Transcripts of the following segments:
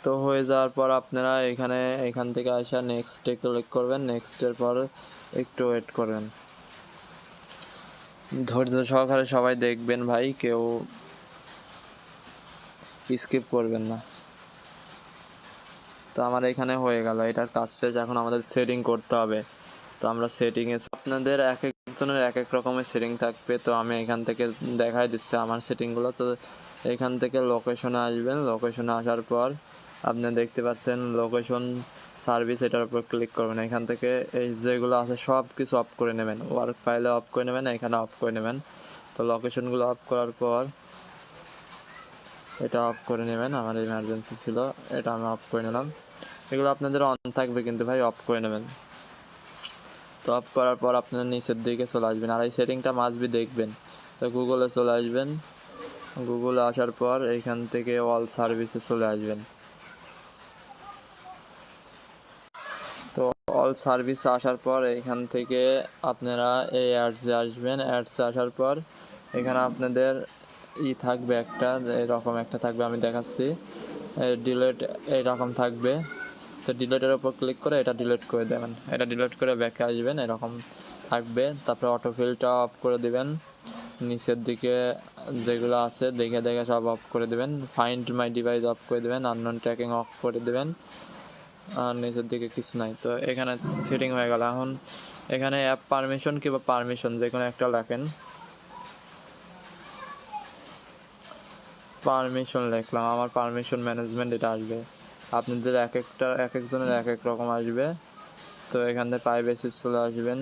তো হয়ে যাওয়ার পর আপনারা এখান থেকে আসা নেক্সটে ক্লিক করবেন। নেক্সটের পর একটু ওয়েট করবেন, ধৈর্য সহকারে সবাই দেখবেন ভাই, কেউ স্কিপ করবেন না। তো আমার এখানে হয়ে গেল, এটার কাজ শেষ। এখন আমাদের সেটিং করতে হবে। তো আমরা সেটিংয়ে, আপনাদের এক একজনের এক এক রকমের সেটিং থাকবে। তো আমি এখান থেকে দেখাই দিচ্ছি আমার সেটিংগুলো। তো এখান থেকে লোকেশনে আসবেন। লোকেশনে আসার পর আপনি দেখতে পাচ্ছেন লোকেশন সার্ভিস, এটার উপর ক্লিক করবেন। এখান থেকে এই যেগুলো আছে সব কিছু অফ করে নেবেন। ওয়ার্ক ফাইলে অফ করে নেবেন, এখানে অফ করে নেবেন। তো লোকেশনগুলো অফ করার পর এটা অফ করে নেবেন। আমার ইমার্জেন্সি ছিল, এটা আমি অফ করে নিলাম। এগুলো আপনাদের অন থাকবে কিন্তু ভাই, অফ করে নেবেন। তো অফ করার পর আপনার নিচের দিকে চলে আসবেন, আর এই সেটিংটা মাস্ট বি দেখবেন। তো গুগলে চলে আসবেন। গুগলে আসার পর এইখান থেকে অল সার্ভিসে চলে আসবেন। তো অল সার্ভিসে আসার পর এইখান থেকে আপনারা এই অ্যাডসে আসবেন। অ্যাডসে আসার পর এখানে আপনাদের থাকবে একটা, এরকম একটা থাকবে, আমি দেখাচ্ছি। ডিলেট এইরকম থাকবে। তো ডিলেটের ওপর ক্লিক করে এটা ডিলিট করে দেবেন। এটা ডিলিট করে ব্যাকে আসবেন, এরকম থাকবে। তারপরে অটোফিলটা অফ করে দিবেন। নিচের দিকে যেগুলো আছে দেখে দেখে সব অফ করে দেবেন। ফাইন্ড মাই ডিভাইস অফ করে দেবেন। আননোন ট্র্যাকিং অফ করে দেবেন। আর নিচের দিকে কিছু নাই। তো এখানে সেটিং হয়ে গেল। এখন এখানে অ্যাপ পারমিশন কিংবা পারমিশন যে কোনো একটা লেখেন। পারমিশন লিখলাম, আমার পারমিশন ম্যানেজমেন্ট এটা আসবে। আপনাদের এক একজনের এক এক রকম আসবে। তো এখান থেকে প্রাইভেসি চলে আসবেন।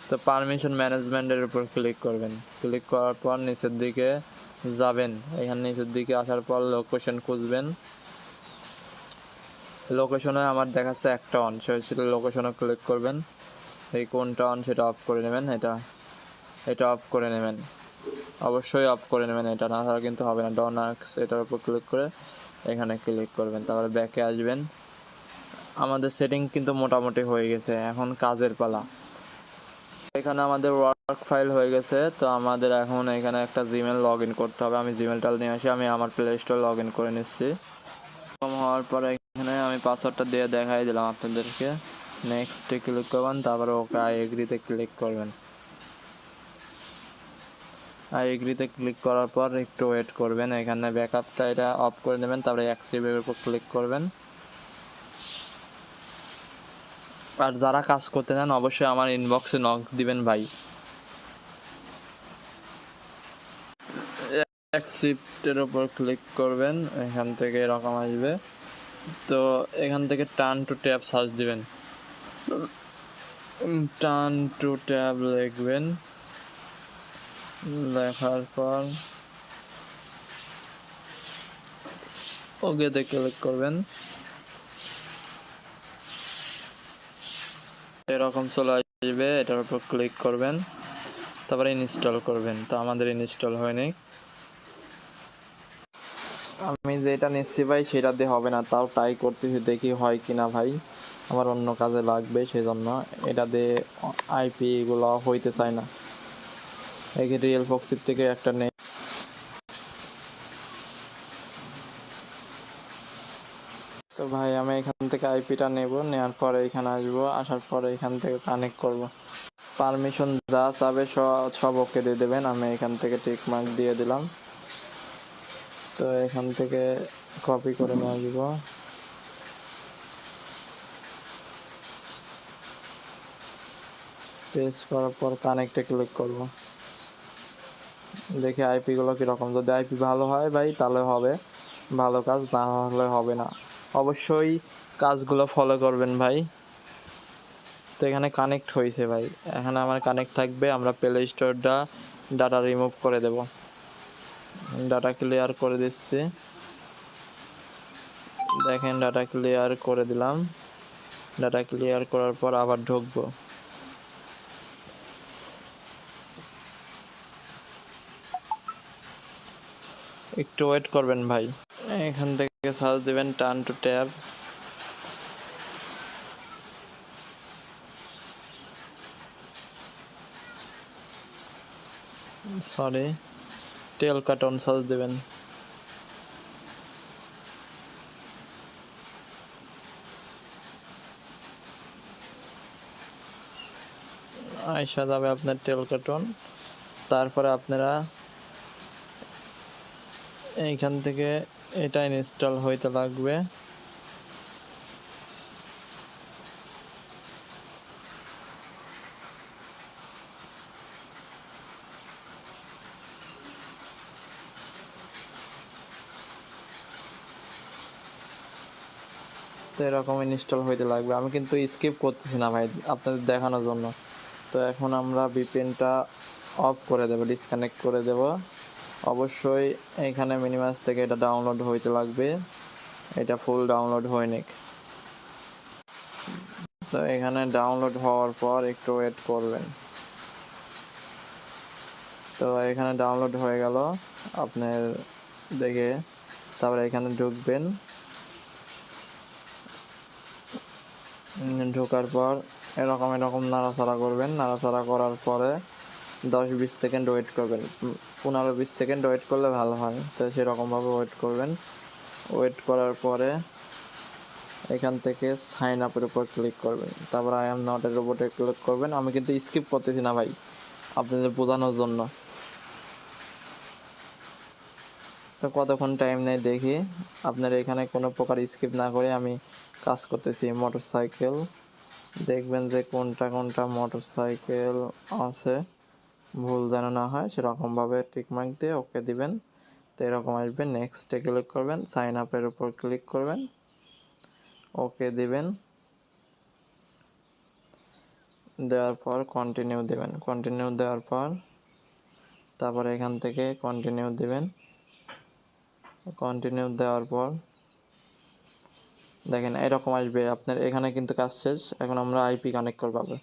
তো পারমিশন ম্যানেজমেন্টের উপর ক্লিক করবেন। ক্লিক করার পর নিচের দিকে যাবেন। এখানে নিচের দিকে আসার পর লোকেশন খুঁজবেন। লোকেশনে আমার দেখাচ্ছে একটা অন, সেটা লোকেশনে ক্লিক করবেন। এই কোনটা অন সেটা অফ করে নেবেন। এটা অফ করে নেবেন, অবশ্যই অফ করে নেবেন। এটা না ছাড়া কিন্তু হবে না। ডন আক্স এটার উপর ক্লিক করে এখানে ক্লিক করবেন। তারপরে ব্যাকে আসবেন। আমাদের সেটিং কিন্তু মোটামুটি হয়ে গেছে, এখন কাজের পালা। এখানে আমাদের ওয়ার্ক ফাইল হয়ে গেছে। তো আমাদের এখন এখানে একটা জিমেল লগ ইন করতে হবে। আমি জিমেলটা নিয়ে আসি, আমি আমার প্লে স্টোর লগ ইন করে নিচ্ছি। হওয়ার পরে এখানে আমি পাসওয়ার্ডটা দিয়ে দেখাই দিলাম আপনাদেরকে। নেক্সটে ক্লিক করবেন, তারপরে ওকে আই এগ্রিতে ক্লিক করবেন। আই এগ্রিতে ক্লিক করার পর একটু ওয়েট করবেন। এখানে ব্যাকআপটা এটা অফ করে নেবেন, তারপরে অ্যাক্সিভের উপর ক্লিক করবেন। আর যারা কাজ করতে চান অবশ্যই আমার ইনবক্সে নক দিবেন ভাই। অ্যাকসেপ্টের ওপর ক্লিক করবেন, এখান থেকে এরকম আসবে। তো এখান থেকে টার্ন টু ট্যাব সার্চ দিবেন। টার্ন টু ট্যাব লিখবেন। লেখার পর ওকেতে ক্লিক করবেন। এরকম চলে আসবে, এটার উপর ক্লিক করবেন, তারপরে ইনস্টল করবেন। তো আমাদের ইনস্টল হয়নি। আমি যেটা নিচ্ছি ভাই সেটা দিয়ে হবে না, তাও ট্রাই করতেছি, দেখি হয় কিনা ভাই। আমার অন্য কাজে লাগবে, সেই জন্য এটা দিয়ে আইপিগুলো হইতে চায় না। এই রিয়েল ফক্সির থেকে একটা নেই। তো ভাই আমি এখান থেকে আইপিটা নেব, নেওয়ার পরে এখানে আসবো, আসার পরে এখান থেকে কানেক্ট করব। পারমিশন যা চাবে সব ওকে দিয়ে দেবেন। আমি এখান থেকে টিক মার্ক দিয়ে দিলাম। তো এখান থেকে কপি করে নিয়ে আসবো। পেস্ট করার পর কানেক্টে ক্লিক করব। দেখি আইপিগুলো কীরকম। যদি আইপি ভালো হয় ভাই তাহলে হবে ভালো কাজ, না হলে হবে না। অবশ্যই কাজগুলো ফলো করবেন ভাই। তো এখানে কানেক্ট হয়েছে ভাই, এখানে আমার কানেক্ট থাকবে। আমরা প্লে স্টোরটা ডাটা রিমুভ করে দেব। ডাটা ক্লিয়ার করে দিচ্ছি, দেখেন ডাটা ক্লিয়ার করে দিলাম। ডাটা ক্লিয়ার করার পর আবার ঢুকবো। একটু ওয়েট করবেন ভাই। এখান থেকে সার্চ দেবেন টার্ন টু ট্যাব। সরি, টেল কাটন সার্চ দেবেন। আইসা যাবে আপনার টেল কাটন। তারপরে আপনারা এইখান থেকে এটা ইনস্টল হইতে লাগবে। তো এরকম ইনস্টল হইতে লাগবে। আমি কিন্তু স্কিপ করতেছি না ভাই আপনাদের দেখানোর জন্য। তো এখন আমরা ভিপিএনটা অফ করে দেব, ডিসকানেক্ট করে দেব। অবশ্যই এখানে মিনিমাস থেকে এটা ডাউনলোড হইতে লাগবে। এটা ফুল ডাউনলোড হয়নি। তো এখানে ডাউনলোড হওয়ার পর একটু ওয়েট করবেন। তো এখানে ডাউনলোড হয়ে গেল আপনার দেখে। তারপরে এখানে ঢুকবেন। ঢোকার পর এরকম নাড়াচাড়া করবেন। নাড়াচাড়া করার পরে 10-20 সেকেন্ড ওয়েট করবেন। 15-20 সেকেন্ড ওয়েট করলে ভালো হয়। তো সেরকমভাবে ওয়েট করবেন। ওয়েট করার পরে এখান থেকে সাইন আপের উপর ক্লিক করবেন। তারপর আই এম নট এর উপরে ক্লিক করবেন। আমি কিন্তু স্কিপ করতেছি না ভাই আপনাদের বোঝানোর জন্য। তো কতক্ষণ টাইম নেয় দেখি। আপনারা এখানে কোনো প্রকার স্কিপ না করে আমি কাজ করতেছি। মোটরসাইকেল দেখবেন যে কোনটা মোটরসাইকেল আছে, ভুল যেন না হয় সেরকমভাবে টিকমার্ক দিয়ে ওকে দিবেন। তো এরকম আসবে। নেক্সটে ক্লিক করবেন, সাইন আপের উপর ক্লিক করবেন, ওকে দিবেন। দেওয়ার পর কন্টিনিউ দেবেন। কন্টিনিউ দেওয়ার পর তারপরে এখান থেকে কন্টিনিউ দিবেন। কন্টিনিউ দেওয়ার পর দেখেন এরকম আসবে আপনার। এখানে কিন্তু কাজ শেষ। এখন আমরা আইপি কানেক্ট করবো।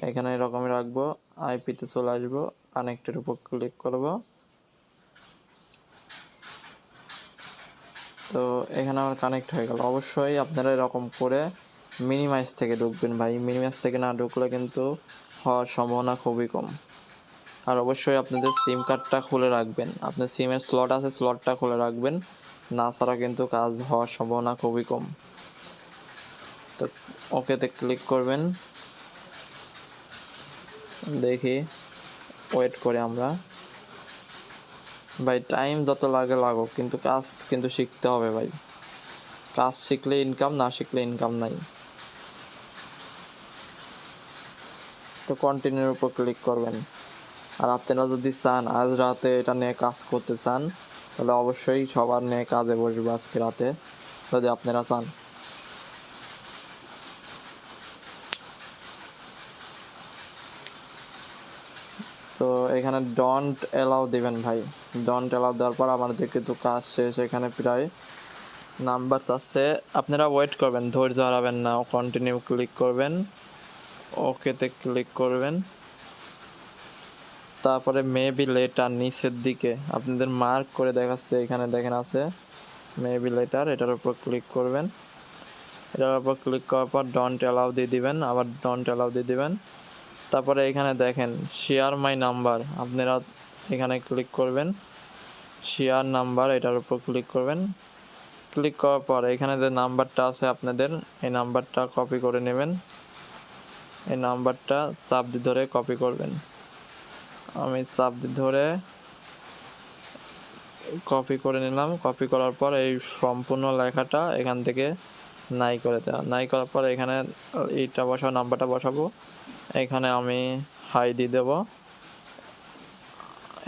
এখানে এরকমই রাখবো। আইপিতে চলে আসবো, কানেক্টের উপর ক্লিক করব। তো এখানে আমার কানেক্ট হয়ে গেল। অবশ্যই আপনারা এরকম করে মিনিমাইজ থেকে ঢুকবেন ভাই। মিনিমাইজ থেকে না ঢুকলে কিন্তু হওয়ার সম্ভাবনা খুবই কম। আর অবশ্যই আপনাদের সিম কার্ডটা খুলে রাখবেন। আপনার সিমের স্লট আছে, স্লটটা খুলে রাখবেন, না ছাড়া কিন্তু কাজ হওয়ার সম্ভাবনা খুবই কম। তো ওকেতে ক্লিক করবেন। দেখি ওয়েট করে আমরা ভাই। টাইম যত লাগে লাগুক, কিন্তু কাজ কিন্তু শিখতে হবে ভাই। কাজ শিখলে ইনকাম, না শিখলে ইনকাম নাই। তো কন্টিনিউর উপর ক্লিক করবেন। আর আপনারা যদি চান আজ রাতে এটা নিয়ে কাজ করতে চান, তাহলে অবশ্যই সবার নিয়ে কাজে বসবো আজকে রাতে, যদি আপনারা চান। তো এখানে ডোন্ট অ্যালাউ দেবেন ভাই। ডোন্ট অ্যালাউ দেওয়ার পর আমাদের কিন্তু কাজ শেষ। এখানে প্রায় নাম্বার চাচ্ছে, আপনারা ওয়েট করবেন, ধৈর্য হারাবেন না। কন্টিনিউ ক্লিক করবেন, ওকেতে ক্লিক করবেন। তারপরে মেবি লেটার নিচের দিকে আপনাদের মার্ক করে দেখাচ্ছে, এখানে দেখেন আছে মেবি লেটার, এটার উপর ক্লিক করবেন। এটার উপর ক্লিক করার পর ডোন্ট অ্যালাউ দিয়ে দিবেন, আবার ডোন্ট অ্যালাউ দিয়ে দিবেন। তারপরে এখানে দেখেন শেয়ার মাই নাম্বার, আপনারা এখানে ক্লিক করবেন। শেয়ার নাম্বার, এটার উপর ক্লিক করবেন। ক্লিক করার পর এখানে যে নাম্বারটা আছে আপনাদের, এই নাম্বারটা কপি করে নেবেন। এই নাম্বারটা চাপ দিয়ে ধরে কপি করবেন। আমি চাপ দিয়ে ধরে কপি করে নিলাম। কপি করার পর এই সম্পূর্ণ লেখাটা এখান থেকে নাই করে দেওয়া। নাই করার পর এখানে এইটা বসাবো, নাম্বারটা বসাবো। এখানে আমি হাই দিয়ে দেবো,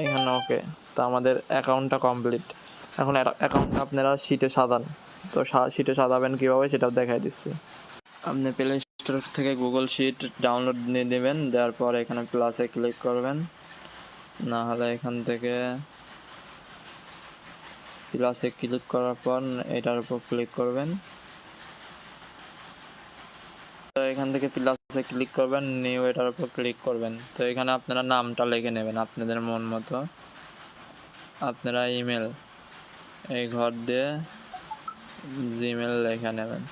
এখানে ওকে। তো আমাদের অ্যাকাউন্টটা কমপ্লিট। এখন অ্যাকাউন্টটা আপনারা শিটে সাজান। তো শিটে সাজাবেন কীভাবে সেটাও দেখাই দিচ্ছি। আপনি প্লে স্টোর থেকে গুগল শিট ডাউনলোড নিয়ে দেবেন। দেওয়ার পর এখানে প্লাসে ক্লিক করবেন, না হলে এখান থেকে প্লাসে ক্লিক করার পর এটার উপর ক্লিক করবেন। তো এখান থেকে প্লাসে ক্লিক করবেন, নিউ এটার উপর ক্লিক করবেন। তো এখানে আপনারা নামটা লিখে নেবেন আপনাদের মন মতো। আপনারা ইমেল এই ঘর দিয়ে জিমেল লেখা নেবেন।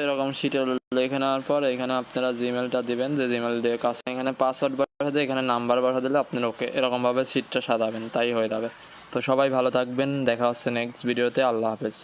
এরকম শিটে লিখে নেওয়ার পর এখানে আপনারা জিমেলটা দিবেন, যে জিমেল দিয়ে কাজ এখানে পাসওয়ার্ড বসাতে এখানে নাম্বার বসা দিলে আপনার ওকে এরকমভাবে শিটটা সাজাবেন, তাই হয়ে যাবে। তো সবাই ভালো থাকবেন, দেখা হচ্ছে নেক্সট ভিডিওতে। আল্লাহ হাফেজ।